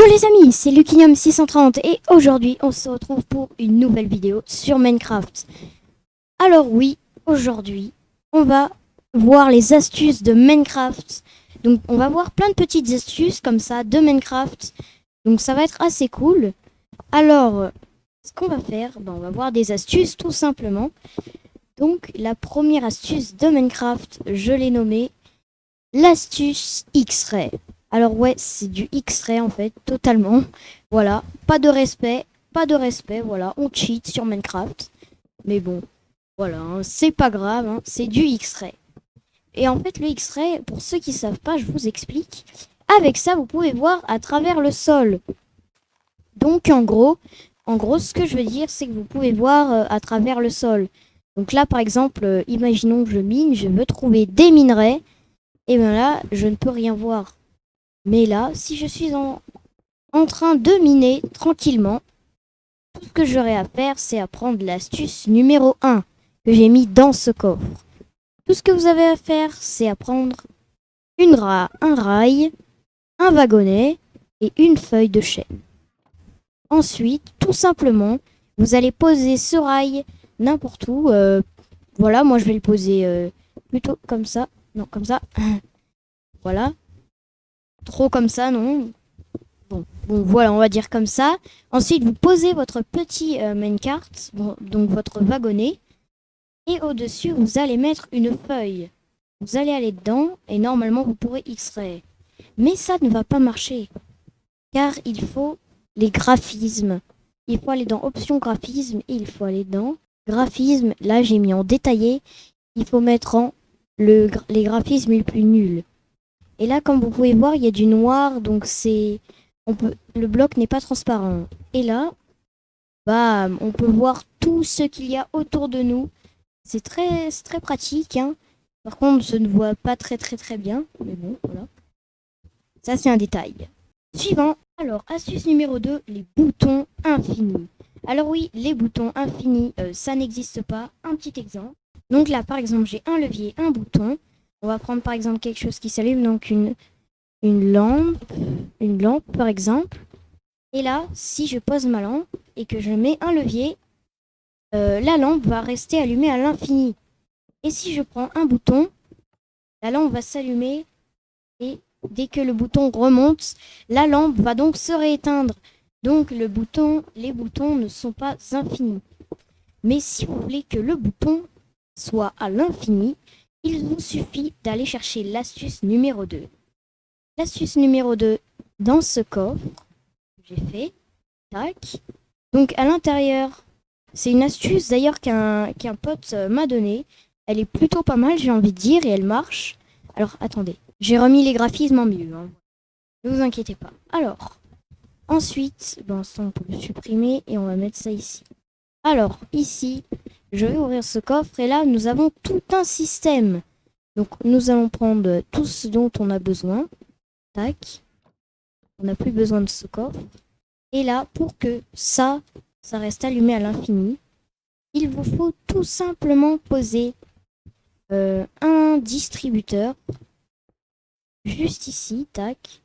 les amis, c'est Lucinium630 et aujourd'hui on se retrouve pour une nouvelle vidéo sur Minecraft. Alors oui, aujourd'hui on va voir les astuces de Minecraft. Donc on va voir plein de petites astuces comme ça de Minecraft. Donc ça va être assez cool. Alors ce qu'on va faire, on va voir des astuces tout simplement. Donc la première astuce de Minecraft, je l'ai nommée l'astuce X-Ray. Alors ouais, c'est du X-Ray en fait, totalement. Voilà, pas de respect, voilà, on cheat sur Minecraft. Mais bon, voilà, hein, c'est pas grave, hein, c'est du X-Ray. Et en fait, le X-Ray, pour ceux qui savent pas, je vous explique. Avec ça, vous pouvez voir à travers le sol. Donc en gros, ce que je veux dire, c'est que vous pouvez voir à travers le sol. Donc là, par exemple, imaginons que je mine, je veux trouver des minerais. Et bien là, je ne peux rien voir. Mais là, si je suis en train de miner tranquillement, tout ce que j'aurai à faire, c'est à prendre l'astuce numéro 1 que j'ai mis dans ce coffre. Tout ce que vous avez à faire, c'est à prendre un rail, un wagonnet et une feuille de chêne. Ensuite, tout simplement, vous allez poser ce rail n'importe où. Voilà, moi je vais le poser plutôt comme ça. Non, comme ça. Voilà. Trop comme ça, non. Bon, voilà, on va dire comme ça. Ensuite, vous posez votre petit minecart, donc votre wagonnet. Et au-dessus, vous allez mettre une feuille. Vous allez aller dedans et normalement, vous pourrez extraire. Mais ça ne va pas marcher. Car il faut les graphismes. Il faut aller dans Options graphisme et il faut aller dans Graphisme. Là, j'ai mis en détaillé. Il faut mettre en les graphismes les plus nuls. Et là, comme vous pouvez voir, il y a du noir, donc le bloc n'est pas transparent. Et là, bam, on peut voir tout ce qu'il y a autour de nous. C'est très pratique, hein. Par contre, je ne vois pas très bien, mais bon, voilà. Ça, c'est un détail. Suivant. Alors, astuce numéro 2, les boutons infinis. Alors oui, les boutons infinis, ça n'existe pas. Un petit exemple. Donc là, par exemple, j'ai un levier, un bouton. On va prendre par exemple quelque chose qui s'allume, donc une lampe par exemple. Et là, si je pose ma lampe et que je mets un levier, la lampe va rester allumée à l'infini. Et si je prends un bouton, la lampe va s'allumer et dès que le bouton remonte, la lampe va donc se rééteindre. Donc les boutons ne sont pas infinis. Mais si vous voulez que le bouton soit à l'infini, il vous suffit d'aller chercher l'astuce numéro 2. L'astuce numéro 2 dans ce coffre, j'ai fait, tac. Donc à l'intérieur, c'est une astuce d'ailleurs qu'un pote m'a donnée. Elle est plutôt pas mal, j'ai envie de dire, et elle marche. Alors attendez, j'ai remis les graphismes en mieux, hein. Ne vous inquiétez pas. Alors, ensuite, ça on peut le supprimer et on va mettre ça ici. Alors, ici, je vais ouvrir ce coffre et là, nous avons tout un système. Donc, nous allons prendre tout ce dont on a besoin. Tac. On n'a plus besoin de ce coffre. Et là, pour que ça reste allumé à l'infini, il vous faut tout simplement poser un distributeur juste ici. Tac.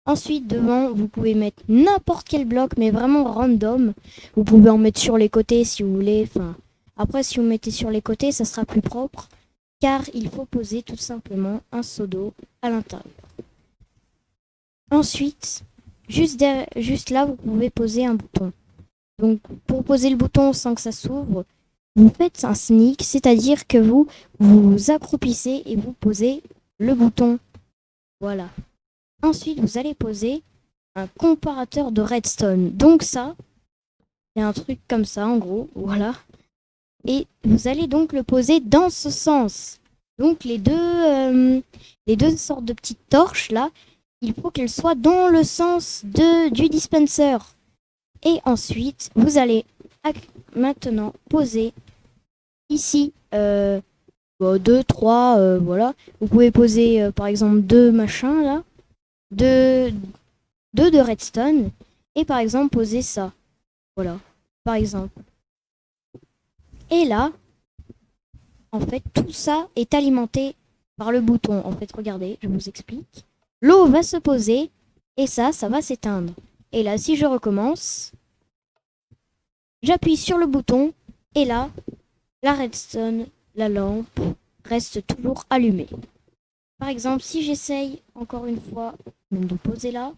Ensuite, devant, vous pouvez mettre n'importe quel bloc, mais vraiment random. Vous pouvez en mettre sur les côtés si vous voulez. Enfin, après, si vous mettez sur les côtés, ça sera plus propre. Car il faut poser tout simplement un seau d'eau à l'intérieur. Ensuite, juste là, vous pouvez poser un bouton. Donc, pour poser le bouton sans que ça s'ouvre, vous faites un sneak, c'est-à-dire que vous vous accroupissez et vous posez le bouton. Voilà. Ensuite, vous allez poser un comparateur de redstone. Donc ça, c'est un truc comme ça, en gros, voilà. Et vous allez donc le poser dans ce sens. Donc les deux sortes de petites torches là, il faut qu'elles soient dans le sens du dispenser. Et ensuite, vous allez maintenant poser ici 2, 3, voilà. Vous pouvez poser par exemple 2 machins là. 2 de redstone et par exemple poser ça. Voilà, par exemple. Et là, en fait, tout ça est alimenté par le bouton. En fait, regardez, je vous explique. L'eau va se poser et ça va s'éteindre. Et là, si je recommence, j'appuie sur le bouton. Et là, la redstone, la lampe, reste toujours allumée. Par exemple, si j'essaye encore une fois même de poser là,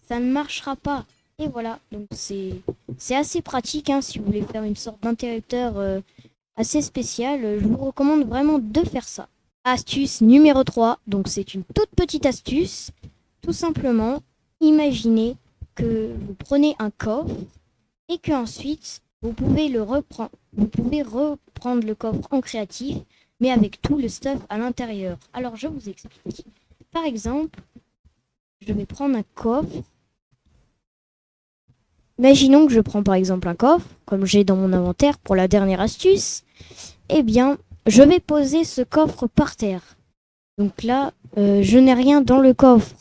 ça ne marchera pas. Et voilà, donc c'est assez pratique hein, si vous voulez faire une sorte d'interrupteur assez spécial. Je vous recommande vraiment de faire ça. Astuce numéro 3, donc c'est une toute petite astuce. Tout simplement, imaginez que vous prenez un coffre et que ensuite vous pouvez le reprendre. Vous pouvez reprendre le coffre en créatif, mais avec tout le stuff à l'intérieur. Alors je vous explique. Par exemple, je vais prendre un coffre. Imaginons que je prends par exemple un coffre, comme j'ai dans mon inventaire pour la dernière astuce. Eh bien, je vais poser ce coffre par terre. Donc là, je n'ai rien dans le coffre.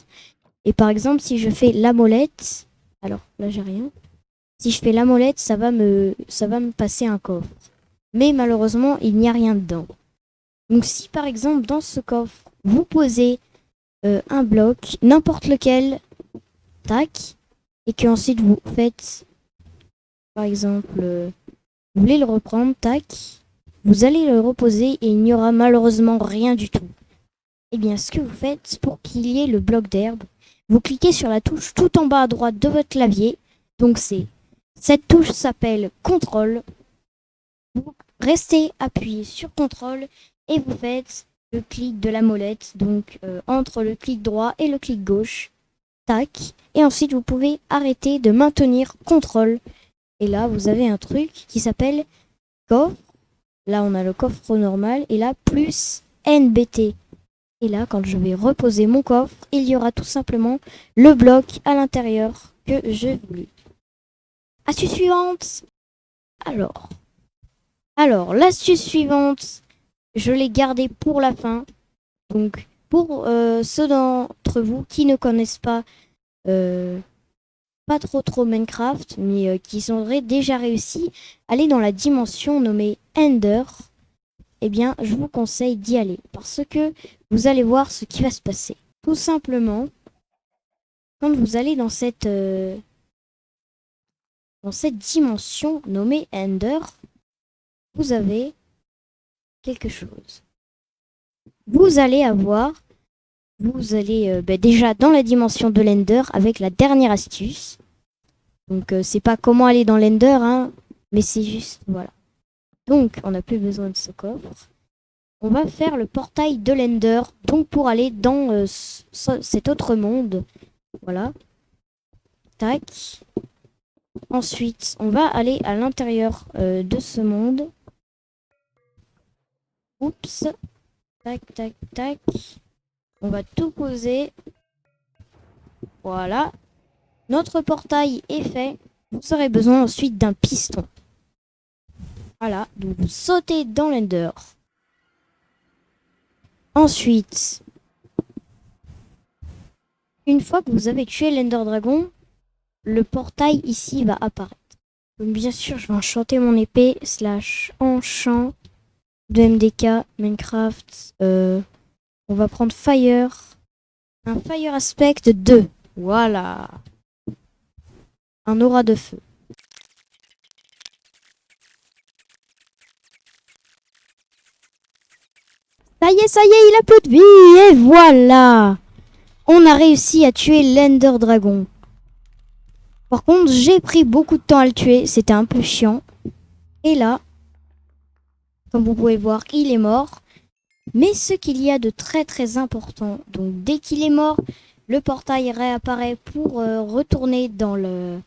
Et par exemple, si je fais la molette, alors là j'ai rien. Si je fais la molette, ça va me passer un coffre. Mais malheureusement, il n'y a rien dedans. Donc si par exemple dans ce coffre, vous posez un bloc, n'importe lequel, tac, et que ensuite vous faites, par exemple, vous voulez le reprendre, tac, vous allez le reposer et il n'y aura malheureusement rien du tout. Eh bien, ce que vous faites pour qu'il y ait le bloc d'herbe, vous cliquez sur la touche tout en bas à droite de votre clavier. Donc cette touche s'appelle CTRL. Vous restez appuyé sur CTRL et vous faites le clic de la molette, donc entre le clic droit et le clic gauche. Tac. Et ensuite, vous pouvez arrêter de maintenir CTRL. Et là, vous avez un truc qui s'appelle coffre. Là, on a le coffre normal. Et là, plus NBT. Et là, quand je vais reposer mon coffre, il y aura tout simplement le bloc à l'intérieur que je voulais. Astuce suivante. Alors, l'astuce suivante, je l'ai gardée pour la fin. Donc, pour ceux d'entre vous qui ne connaissent pas trop Minecraft, mais qui auraient déjà réussi à aller dans la dimension nommée Ender, eh bien, je vous conseille d'y aller parce que vous allez voir ce qui va se passer. Tout simplement, quand vous allez dans cette dimension nommée Ender, vous avez quelque chose. Vous allez déjà dans la dimension de l'Ender avec la dernière astuce. Donc c'est pas comment aller dans l'Ender, hein, mais c'est juste, voilà. Donc on n'a plus besoin de ce coffre. On va faire le portail de l'Ender, donc pour aller dans cet autre monde. Voilà. Tac. Ensuite, on va aller à l'intérieur de ce monde. Oups. Tac, tac, tac. On va tout poser. Voilà. Notre portail est fait. Vous aurez besoin ensuite d'un piston. Voilà. Donc vous sautez dans l'Ender. Ensuite, une fois que vous avez tué l'Ender Dragon, le portail ici va apparaître. Donc bien sûr, je vais enchanter mon épée / enchant de MDK Minecraft. On va prendre Fire. Un Fire Aspect 2. Voilà. Un aura de feu. Ça y est, il a plus de vie. Et voilà. On a réussi à tuer l'Ender Dragon. Par contre, j'ai pris beaucoup de temps à le tuer. C'était un peu chiant. Et là, comme vous pouvez voir, il est mort. Mais ce qu'il y a de très très important, donc dès qu'il est mort, le portail réapparaît pour retourner dans le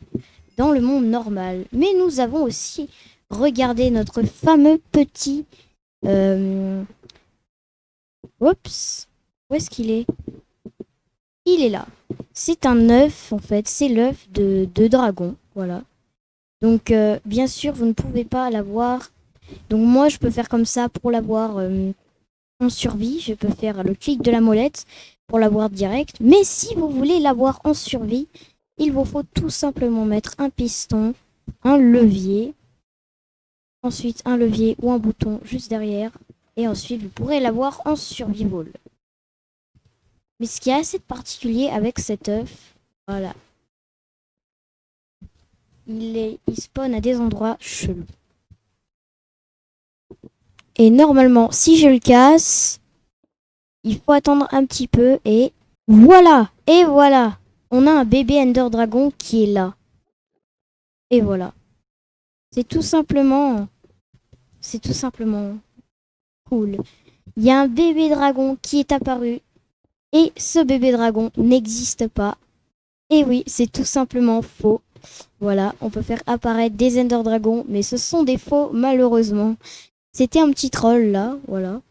monde normal. Mais nous avons aussi regardé notre fameux petit... Oups, où est-ce qu'il est? Il est là. C'est un œuf en fait, c'est l'œuf de dragon, voilà. Donc bien sûr, vous ne pouvez pas l'avoir. Donc moi, je peux faire comme ça pour l'avoir en survie. Je peux faire le clic de la molette pour l'avoir direct. Mais si vous voulez l'avoir en survie, il vous faut tout simplement mettre un piston, un levier, ensuite un levier ou un bouton juste derrière. Et ensuite, vous pourrez l'avoir en survival. Mais ce qui est assez particulier avec cet œuf, voilà, il spawn à des endroits chelous. Et normalement, si je le casse, il faut attendre un petit peu et voilà. Et voilà. On a un bébé Ender Dragon qui est là. Et voilà. C'est tout simplement cool. Il y a un bébé dragon qui est apparu et ce bébé dragon n'existe pas. Et oui, c'est tout simplement faux. Voilà, on peut faire apparaître des Ender Dragons, mais ce sont des faux malheureusement. C'était un petit troll là, voilà.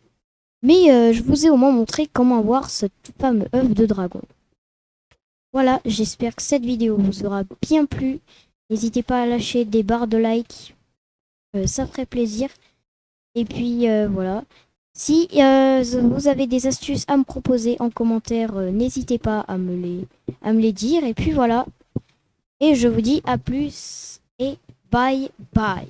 Mais je vous ai au moins montré comment avoir ce fameux œuf de dragon. Voilà, j'espère que cette vidéo vous aura bien plu. N'hésitez pas à lâcher des barres de like, ça ferait plaisir. Et puis voilà. Si vous avez des astuces à me proposer en commentaire, n'hésitez pas à me les dire. Et puis voilà. Et je vous dis à plus et bye bye.